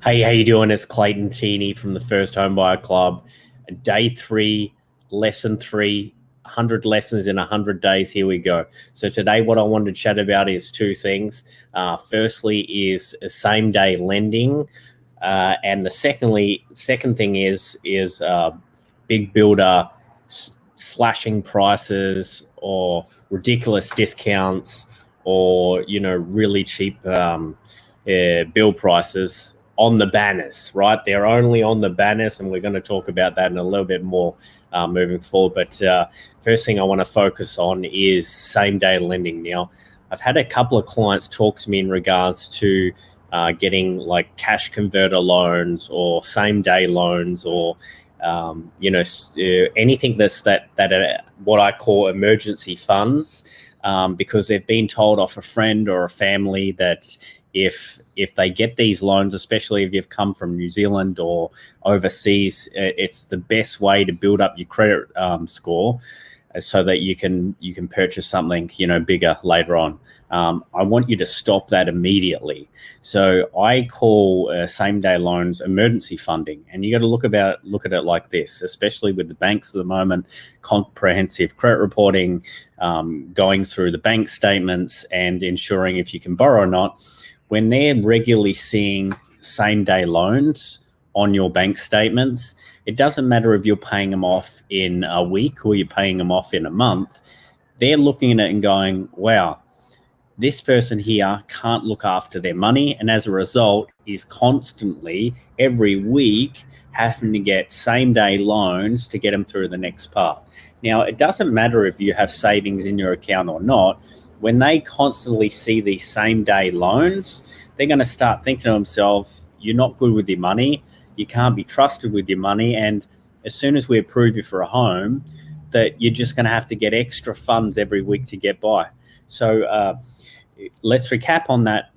Hey, how you doing? It's Clayton Teeney from the First Home Buyer Club. Day 3, lesson 3, 100 lessons in 100 days. Here we go. So today what I wanted to chat about is two things. Firstly is same day lending. And the second thing is big builder slashing prices or ridiculous discounts or, really cheap bill prices on the banners, right? They're only on the banners, and we're going to talk about that in a little bit more moving forward. But first thing I want to focus on is same-day lending. Now, I've had a couple of clients talk to me in regards to getting like cash converter loans or same-day loans or anything that what I call emergency funds, because they've been told off a friend or a family that if they get these loans, especially if you've come from New Zealand or overseas, it's the best way to build up your credit score so that you can purchase something bigger later on. I want you to stop that immediately. So I call same day loans emergency funding, and you got to look at it like this, especially with the banks at the moment. Comprehensive credit reporting, going through the bank statements and ensuring if you can borrow or not. When they're regularly seeing same-day loans on your bank statements, it doesn't matter if you're paying them off in a week or you're paying them off in a month. They're looking at it and going, wow, this person here can't look after their money, and as a result is constantly, every week, having to get same-day loans to get them through the next part. Now, it doesn't matter if you have savings in your account or not. When they constantly see these same-day loans, they're going to start thinking to themselves, you're not good with your money, you can't be trusted with your money, and as soon as we approve you for a home, that you're just going to have to get extra funds every week to get by. So let's recap on that.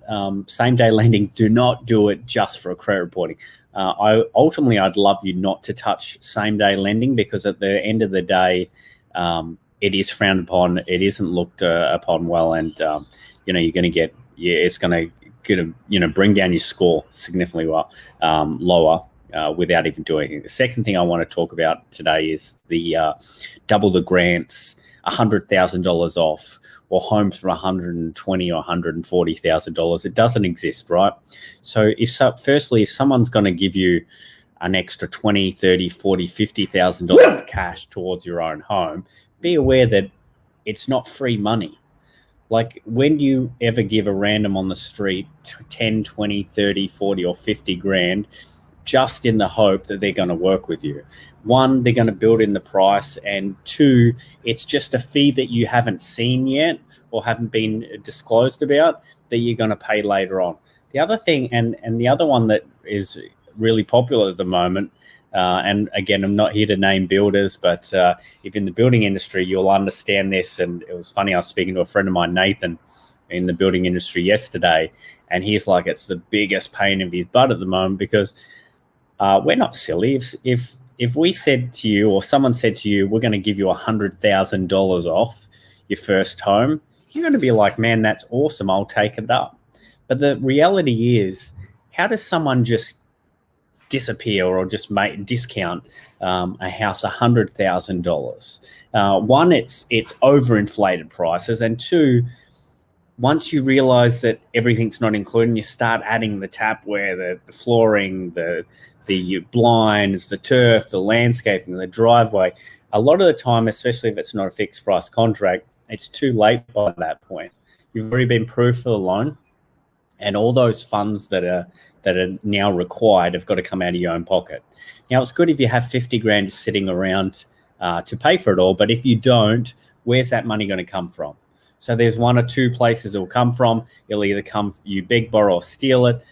Same-day lending, do not do it just for a credit reporting. I'd love you not to touch same-day lending, because at the end of the day, it is frowned upon. It isn't looked upon well, and you're going to get it's going to bring down your score significantly lower without even doing anything. The second thing I want to talk about today is the double the grants, $100,000 off, or homes for $120,000 or $140,000. It doesn't exist, right? So firstly, if someone's going to give you an extra $20,000, $30,000, $40,000, $50,000 cash towards your own home, be aware that it's not free money. Like, when do you ever give a random on the street 10, 20, 30, 40 or 50 grand just in the hope that they're going to work with you? One, they're going to build in the price, and two, it's just a fee that you haven't seen yet or haven't been disclosed about that you're going to pay later on. The other thing, and the other one that is really popular at the moment, and again, I'm not here to name builders, but if in the building industry, you'll understand this. And it was funny, I was speaking to a friend of mine, Nathan, in the building industry yesterday, and he's like, it's the biggest pain in his butt at the moment, because we're not silly. If we said to you, or someone said to you, we're going to give you $100,000 off your first home, you're going to be like, man, that's awesome, I'll take it up. But the reality is, how does someone just disappear or just discount a house $100,000? One, it's overinflated prices, and two, once you realize that everything's not included, and you start adding the tapware, the flooring, the blinds, the turf, the landscaping, the driveway, a lot of the time, especially if it's not a fixed price contract, it's too late by that point. You've already been approved for the loan, and all those funds that are now required have got to come out of your own pocket. Now, it's good if you have 50 grand just sitting around to pay for it all, but if you don't, where's that money going to come from? So there's one or two places it will come from. It'll either come, you beg, borrow, or steal it,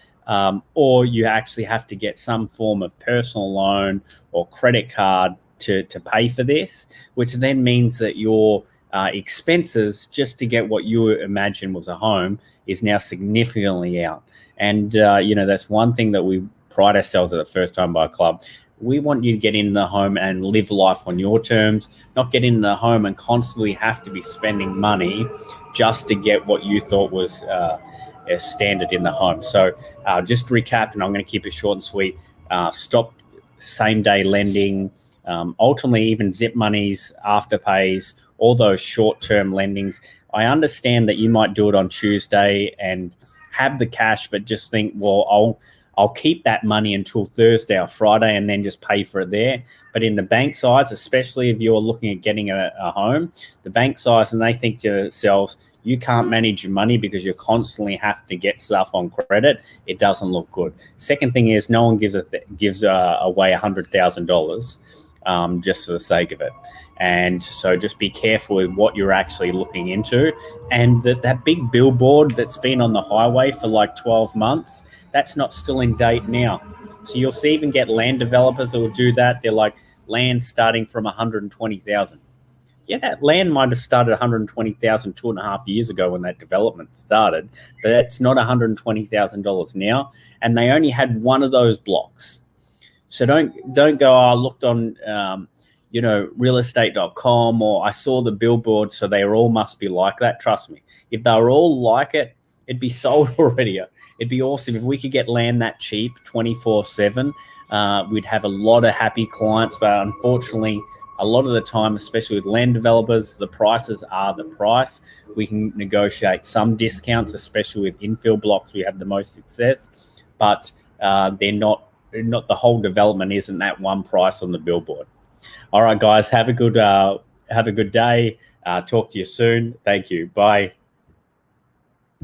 or you actually have to get some form of personal loan or credit card to pay for this, which then means that your expenses just to get what you imagine was a home is now significantly out. And, that's one thing that we pride ourselves at the First Home Buyer Club. We want you to get in the home and live life on your terms, not get in the home and constantly have to be spending money just to get what you thought was standard in the home. So just to recap, and I'm going to keep it short and sweet. Stop same-day lending, ultimately even zip monies, afterpays, all those short-term lendings. I understand that you might do it on Tuesday and have the cash, but just think, well, I'll keep that money until Thursday or Friday and then just pay for it there. But in the bank size, especially if you're looking at getting a home, the bank size, and they think to themselves, you can't manage your money because you constantly have to get stuff on credit. It doesn't look good. Second thing is, no one gives away $100,000 just for the sake of it. And so just be careful with what you're actually looking into. And that big billboard that's been on the highway for like 12 months, that's not still in date now. So you'll see even get land developers that will do that. They're like, land starting from 120,000. Yeah, that land might have started 120,000 2.5 years ago when that development started, but it's not $120,000 now. And they only had one of those blocks. So don't go, I looked on realestate.com, or I saw the billboard, so they all must be like that. Trust me, if they were all like it, it'd be sold already. It'd be awesome if we could get land that cheap 24/7. We'd have a lot of happy clients, but unfortunately, a lot of the time, especially with land developers, the prices are the price. We can negotiate some discounts, especially with infill blocks. We have the most success, but they're not the whole development isn't that one price on the billboard. All right, guys, have a good day. Talk to you soon. Thank you. Bye.